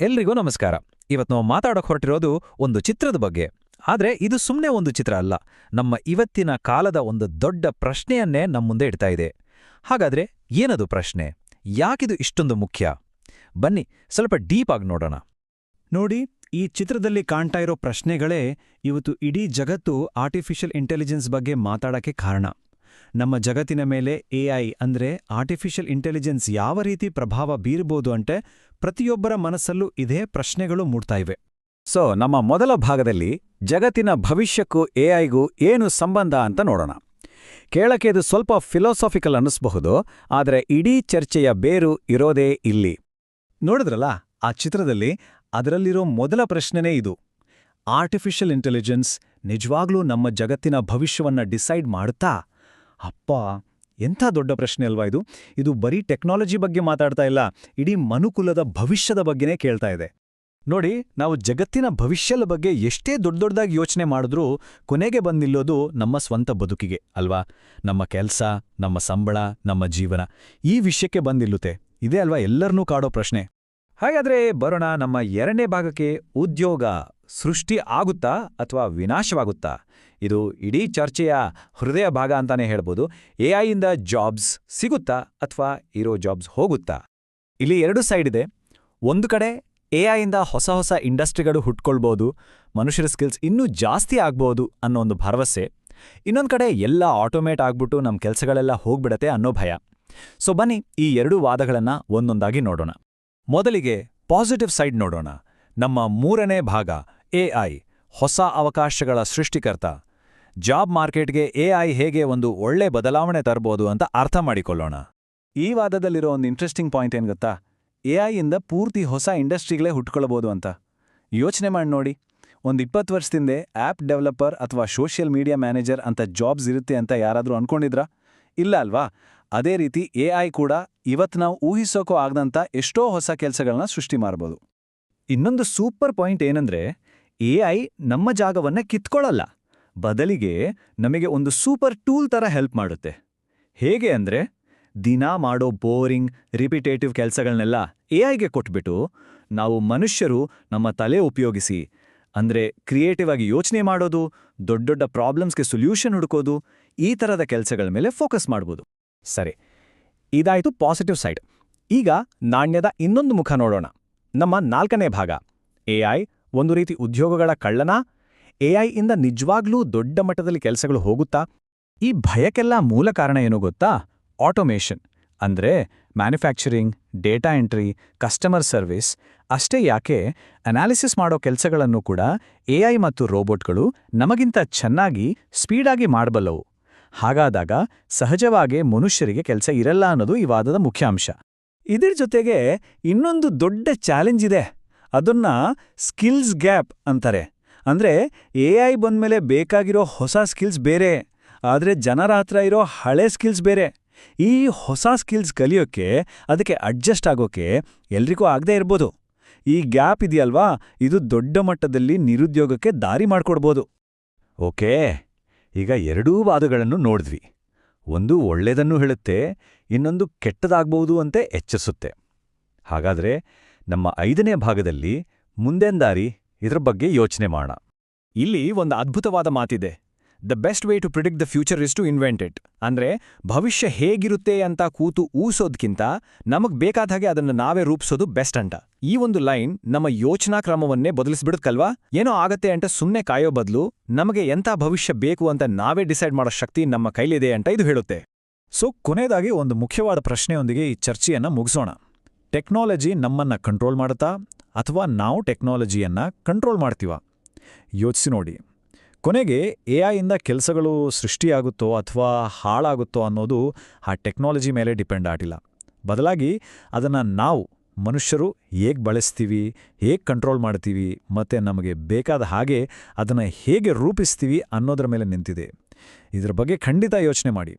ಎಲ್ರಿಗೂ ನಮಸ್ಕಾರ. ಇವತ್ತು ನಾವು ಮಾತಾಡೋಕೆ ಹೊರಟಿರೋದು ಒಂದು ಚಿತ್ರದ ಬಗ್ಗೆ. ಆದ್ರೆ ಇದು ಸುಮ್ಮನೆ ಒಂದು ಚಿತ್ರ ಅಲ್ಲ, ನಮ್ಮ ಇವತ್ತಿನ ಕಾಲದ ಒಂದು ದೊಡ್ಡ ಪ್ರಶ್ನೆಯನ್ನೇ ನಮ್ಮುಂದೆ ಇಡ್ತಾ ಇದೆ. ಹಾಗಾದ್ರೆ ಏನದು ಪ್ರಶ್ನೆ? ಯಾಕಿದು ಇಷ್ಟೊಂದು ಮುಖ್ಯ? ಬನ್ನಿ ಸ್ವಲ್ಪ ಡೀಪ್ ಆಗಿ ನೋಡೋಣ. ನೋಡಿ, ಈ ಚಿತ್ರದಲ್ಲಿ ಕಾಣ್ತಾ ಇರೋ ಪ್ರಶ್ನೆಗಳೇ ಇವತ್ತು ಇಡೀ ಜಗತ್ತು ಆರ್ಟಿಫಿಷಿಯಲ್ ಇಂಟೆಲಿಜೆನ್ಸ್ ಬಗ್ಗೆ ಮಾತಾಡಕ್ಕೆ ಕಾರಣ. ನಮ್ಮ ಜಗತ್ತಿನ ಮೇಲೆ ಎಐ ಅಂದ್ರೆ ಆರ್ಟಿಫಿಷಿಯಲ್ ಇಂಟೆಲಿಜೆನ್ಸ್ ಯಾವ ರೀತಿ ಪ್ರಭಾವ ಬೀರಬಹುದು ಅಂತೆ ಪ್ರತಿಯೊಬ್ಬರ ಮನಸ್ಸಲ್ಲೂ ಇದೇ ಪ್ರಶ್ನೆಗಳು ಮೂಡ್ತಾ ಇವೆ. ನಮ್ಮ ಮೊದಲ ಭಾಗದಲ್ಲಿ ಜಗತ್ತಿನ ಭವಿಷ್ಯಕ್ಕೂ ಎಐಗೂ ಏನು ಸಂಬಂಧ ಅಂತ ನೋಡೋಣ. ಕೇಳಕ್ಕೆ ಇದು ಸ್ವಲ್ಪ ಫಿಲಾಸಾಫಿಕಲ್ ಅನ್ನಿಸ್ಬಹುದು, ಆದರೆ ಇಡೀ ಚರ್ಚೆಯ ಬೇರು ಇರೋದೇ ಇಲ್ಲಿ. ನೋಡಿದ್ರಲ್ಲ ಆ ಚಿತ್ರದಲ್ಲಿ, ಅದರಲ್ಲಿರೋ ಮೊದಲ ಪ್ರಶ್ನೆನೇ ಇದು. ಆರ್ಟಿಫಿಷಿಯಲ್ ಇಂಟೆಲಿಜೆನ್ಸ್ ನಿಜವಾಗ್ಲೂ ನಮ್ಮ ಜಗತ್ತಿನ ಭವಿಷ್ಯವನ್ನ ಡಿಸೈಡ್ ಮಾಡುತ್ತಾ? ಅಪ್ಪ, ಎಂಥ ದೊಡ್ಡ ಪ್ರಶ್ನೆ ಅಲ್ವಾ ಇದು. ಇದು ಬರೀ ಟೆಕ್ನಾಲಜಿ ಬಗ್ಗೆ ಮಾತಾಡ್ತಾ ಇಲ್ಲ, ಇಡೀ ಮನುಕುಲದ ಭವಿಷ್ಯದ ಬಗ್ಗೆನೇ ಕೇಳ್ತಾ ಇದೆ. ನೋಡಿ, ನಾವು ಜಗತ್ತಿನ ಭವಿಷ್ಯದ ಬಗ್ಗೆ ಎಷ್ಟೇ ದೊಡ್ಡದಾಗಿ ಯೋಚನೆ ಮಾಡಿದ್ರೂ ಕೊನೆಗೆ ಬಂದಿಲ್ಲೋದು ನಮ್ಮ ಸ್ವಂತ ಬದುಕಿಗೆ ಅಲ್ವಾ? ನಮ್ಮ ಕೆಲಸ, ನಮ್ಮ ಸಂಬಳ, ನಮ್ಮ ಜೀವನ, ಈ ವಿಷಯಕ್ಕೆ ಬಂದಿಲ್ಲುತ್ತೆ. ಇದೇ ಅಲ್ವಾ ಎಲ್ಲರನ್ನೂ ಕಾಡೋ ಪ್ರಶ್ನೆ. ಹಾಗಾದ್ರೆ ಬರೋಣ ನಮ್ಮ ಎರಡನೇ ಭಾಗಕ್ಕೆ. ಉದ್ಯೋಗ ಸೃಷ್ಟಿ ಆಗುತ್ತಾ ಅಥವಾ ವಿನಾಶವಾಗುತ್ತಾ? ಇದು ಇಡೀ ಚರ್ಚೆಯ ಹೃದಯ ಭಾಗ ಅಂತಾನೆ ಹೇಳ್ಬೋದು. ಎಐಯಿಂದ ಜಾಬ್ಸ್ ಸಿಗುತ್ತಾ ಅಥವಾ ಇರೋ ಜಾಬ್ಸ್ ಹೋಗುತ್ತಾ? ಇಲ್ಲಿ ಎರಡು ಸೈಡ್ ಇದೆ. ಒಂದು ಕಡೆ ಎಐಯಿಂದ ಹೊಸ ಹೊಸ ಇಂಡಸ್ಟ್ರಿಗಳು ಹುಟ್ಕೊಳ್ಬೋದು, ಮನುಷ್ಯರ ಸ್ಕಿಲ್ಸ್ ಇನ್ನೂ ಜಾಸ್ತಿ ಆಗ್ಬೋದು ಅನ್ನೋ ಒಂದು ಭರವಸೆ. ಇನ್ನೊಂದು ಕಡೆ ಎಲ್ಲ ಆಟೋಮೇಟ್ ಆಗ್ಬಿಟ್ಟು ನಮ್ಮ ಕೆಲಸಗಳೆಲ್ಲ ಹೋಗ್ಬಿಡತ್ತೆ ಅನ್ನೋ ಭಯ. ಬನ್ನಿ ಈ ಎರಡೂ ವಾದಗಳನ್ನ ಒಂದೊಂದಾಗಿ ನೋಡೋಣ. ಮೊದಲಿಗೆ ಪಾಸಿಟಿವ್ ಸೈಡ್ ನೋಡೋಣ. ನಮ್ಮ ಮೂರನೇ ಭಾಗ ಎಐ, ಹೊಸ ಅವಕಾಶಗಳ ಸೃಷ್ಟಿಕರ್ತ. ಜಾಬ್ ಮಾರ್ಕೆಟ್ಗೆ ಎಐ ಹೇಗೆ ಒಂದು ಒಳ್ಳೆ ಬದಲಾವಣೆ ತರಬಹುದು ಅಂತ ಅರ್ಥ ಮಾಡಿಕೊಳ್ಳೋಣ. ಈ ವಾದದಲ್ಲಿರೋ ಒಂದು ಇಂಟ್ರೆಸ್ಟಿಂಗ್ ಪಾಯಿಂಟ್ ಏನ್ ಗೊತ್ತಾ? ಎಐಯಿಂದ ಪೂರ್ತಿ ಹೊಸ ಇಂಡಸ್ಟ್ರಿಗಳೇ ಹುಟ್ಕೊಳ್ಬೋದು ಅಂತ. ಯೋಚನೆ ಮಾಡಿ ನೋಡಿ, ಒಂದು 20 ವರ್ಷದಿಂದೆ ಆ್ಯಪ್ ಡೆವಲಪರ್ ಅಥವಾ ಸೋಷಿಯಲ್ ಮೀಡಿಯಾ ಮ್ಯಾನೇಜರ್ ಅಂತ ಜಾಬ್ಸ್ ಇರುತ್ತೆ ಅಂತ ಯಾರಾದರೂ ಅನ್ಕೊಂಡಿದ್ರಾ? ಇಲ್ಲ ಅಲ್ವಾ? ಅದೇ ರೀತಿ ಎಐ ಕೂಡ ಇವತ್ತು ನಾವು ಊಹಿಸೋಕೋ ಆಗದಂಥ ಎಷ್ಟೋ ಹೊಸ ಕೆಲಸಗಳನ್ನ ಸೃಷ್ಟಿ ಮಾಡ್ಬೋದು. ಇನ್ನೊಂದು ಸೂಪರ್ ಪಾಯಿಂಟ್ ಏನಂದ್ರೆ, ಎಐ ನಮ್ಮ ಜಾಗವನ್ನ ಕಿತ್ಕೊಳ್ಳಲ್ಲ, ಬದಲಿಗೆ ನಮಗೆ ಒಂದು ಸೂಪರ್ ಟೂಲ್ ತರ ಹೆಲ್ಪ್ ಮಾಡುತ್ತೆ. ಹೇಗೆ ಅಂದ್ರೆ, ದಿನಾ ಮಾಡೋ ಬೋರಿಂಗ್ ರಿಪಿಟೇಟಿವ್ ಕೆಲಸಗಳನ್ನೆಲ್ಲ ಎಐಗೆ ಕೊಟ್ಬಿಟ್ಟು ನಾವು ಮನುಷ್ಯರು ನಮ್ಮ ತಲೆ ಉಪಯೋಗಿಸಿ, ಅಂದ್ರೆ ಕ್ರಿಯೇಟಿವ್ ಆಗಿ ಯೋಚನೆ ಮಾಡೋದು, ದೊಡ್ಡ ದೊಡ್ಡ ಪ್ರಾಬ್ಲಮ್ಸ್ಗೆ ಸೊಲ್ಯೂಷನ್ ಹುಡುಕೋದು, ಈ ಥರದ ಕೆಲಸಗಳ ಮೇಲೆ ಫೋಕಸ್ ಮಾಡ್ಬೋದು. ಸರಿ, ಇದಾಯಿತು ಪಾಸಿಟಿವ್ ಸೈಡ್. ಈಗ ನಾಣ್ಯದ ಇನ್ನೊಂದು ಮುಖ ನೋಡೋಣ. ನಮ್ಮ ನಾಲ್ಕನೇ ಭಾಗ ಎಐ ಒಂದು ರೀತಿ ಉದ್ಯೋಗಗಳ ಕಳ್ಳನಾ? ಎಐ ಇಂದ ನಿಜವಾಗ್ಲೂ ದೊಡ್ಡ ಮಟ್ಟದಲ್ಲಿ ಕೆಲಸಗಳು ಹೋಗುತ್ತಾ? ಈ ಭಯಕ್ಕೆಲ್ಲ ಮೂಲ ಕಾರಣ ಏನು ಗೊತ್ತಾ? ಆಟೋಮೇಷನ್. ಅಂದ್ರೆ manufacturing, data entry, customer service. ಅಷ್ಟೇ ಯಾಕೆ, ಅನಾಲಿಸಿಸ್ ಮಾಡೋ ಕೆಲಸಗಳನ್ನು ಕೂಡ ಎಐ ಮತ್ತು ರೋಬೋಟ್ಗಳು ನಮಗಿಂತ ಚೆನ್ನಾಗಿ, ಸ್ಪೀಡಾಗಿ ಮಾಡಬಲ್ಲವು. ಹಾಗಾದಾಗ ಸಹಜವಾಗೇ ಮನುಷ್ಯರಿಗೆ ಕೆಲಸ ಇರಲ್ಲ ಅನ್ನೋದು ಈ ವಾದದ ಮುಖ್ಯ ಅಂಶ. ಇದ್ರ ಜೊತೆಗೆ ಇನ್ನೊಂದು ದೊಡ್ಡ ಚಾಲೆಂಜ್ ಇದೆ. ಅದನ್ನ ಸ್ಕಿಲ್ಸ್ ಗ್ಯಾಪ್ ಅಂತಾರೆ. ಅಂದ್ರೆ ಎಐ ಬಂದ್ಮೇಲೆ ಬೇಕಾಗಿರೋ ಹೊಸ ಸ್ಕಿಲ್ಸ್ ಬೇರೆ, ಆದ್ರೆ ಜನರ ಹತ್ರ ಇರೋ ಹಳೆ ಸ್ಕಿಲ್ಸ್ ಬೇರೆ. ಈ ಹೊಸ ಸ್ಕಿಲ್ಸ್ ಕಲಿಯೋಕ್ಕೆ, ಅದಕ್ಕೆ ಅಡ್ಜಸ್ಟ್ ಆಗೋಕೆ ಎಲ್ರಿಗೂ ಆಗದೇ ಇರ್ಬೋದು. ಈ ಗ್ಯಾಪ್ ಇದೆಯಲ್ವಾ, ಇದು ದೊಡ್ಡ ಮಟ್ಟದಲ್ಲಿ ನಿರುದ್ಯೋಗಕ್ಕೆ ದಾರಿ ಮಾಡ್ಕೊಡ್ಬೋದು. ಓಕೆ, ಈಗ ಎರಡೂ ವಾದಗಳನ್ನು ನೋಡಿದ್ವಿ. ಒಂದು ಒಳ್ಳೆಯದನ್ನು ಹೇಳುತ್ತೆ, ಇನ್ನೊಂದು ಕೆಟ್ಟದಾಗ್ಬಹುದು ಅಂತೆ ಎಚ್ಚರಿಸುತ್ತೆ. ಹಾಗಾದ್ರೆ ನಮ್ಮ 5ನೇ ಭಾಗದಲ್ಲಿ ಮುಂದೇನ್ ದಾರಿ, ಇದ್ರ ಬಗ್ಗೆ ಯೋಚನೆ ಮಾಡೋಣ. ಇಲ್ಲಿ ಒಂದು ಅದ್ಭುತವಾದ ಮಾತಿದೆ. The best way to predict the future is to invent it. ಅಂದ್ರೆ ಭವಿಷ್ಯ ಹೇಗಿರುತ್ತೆ ಅಂತ ಕೂತು ಊಸೋದ್ಕಿಂತ ನಮಗ್ ಬೇಕಾದ ಹಾಗೆ ಅದನ್ನ ನಾವೇ ರೂಪಿಸೋದು ಬೆಸ್ಟ್ ಅಂತ. ಈ ಒಂದು ಲೈನ್ ನಮ್ಮ ಯೋಚನಾ ಕ್ರಮವನ್ನೇ ಬದಲಿಸ್ಬಿಡುತ್ತಲ್ವಾ? ಏನೋ ಆಗತ್ತೆ ಅಂತ ಸುಮ್ಮನೆ ಕಾಯೋ ಬದಲು ನಮಗೆ ಎಂಥ ಭವಿಷ್ಯ ಬೇಕು ಅಂತ ನಾವೇ ಡಿಸೈಡ್ ಮಾಡೋ ಶಕ್ತಿ ನಮ್ಮ ಕೈಲಿದೆ ಅಂತ ಇದು ಹೇಳುತ್ತೆ. ಕೊನೆಯದಾಗಿ ಒಂದು ಮುಖ್ಯವಾದ ಪ್ರಶ್ನೆಯೊಂದಿಗೆ ಈ ಚರ್ಚೆಯನ್ನ ಮುಗಿಸೋಣ. ಟೆಕ್ನಾಲಜಿ ನಮ್ಮನ್ನ ಕಂಟ್ರೋಲ್ ಮಾಡುತ್ತಾ ಅಥವಾ ನಾವು ಟೆಕ್ನಾಲಜಿಯನ್ನ ಕಂಟ್ರೋಲ್ ಮಾಡ್ತೀವಾ? ಯೋಚಿಸಿ ನೋಡಿ. ಕೊನೆಗೆ ಎಐಯಿಂದ ಕೆಲಸಗಳು ಸೃಷ್ಟಿಯಾಗುತ್ತೋ ಅಥವಾ ಹಾಳಾಗುತ್ತೋ ಅನ್ನೋದು ಆ ಟೆಕ್ನಾಲಜಿ ಮೇಲೆ ಡಿಪೆಂಡ್ ಆಗಿಲ್ಲ. ಬದಲಾಗಿ ಅದನ್ನು ನಾವು ಮನುಷ್ಯರು ಹೇಗೆ ಬಳಸ್ತೀವಿ, ಹೇಗೆ ಕಂಟ್ರೋಲ್ ಮಾಡ್ತೀವಿ, ಮತ್ತು ನಮಗೆ ಬೇಕಾದ ಹಾಗೆ ಅದನ್ನು ಹೇಗೆ ರೂಪಿಸ್ತೀವಿ ಅನ್ನೋದರ ಮೇಲೆ ನಿಂತಿದೆ. ಇದರ ಬಗ್ಗೆ ಖಂಡಿತ ಯೋಚನೆ ಮಾಡಿ.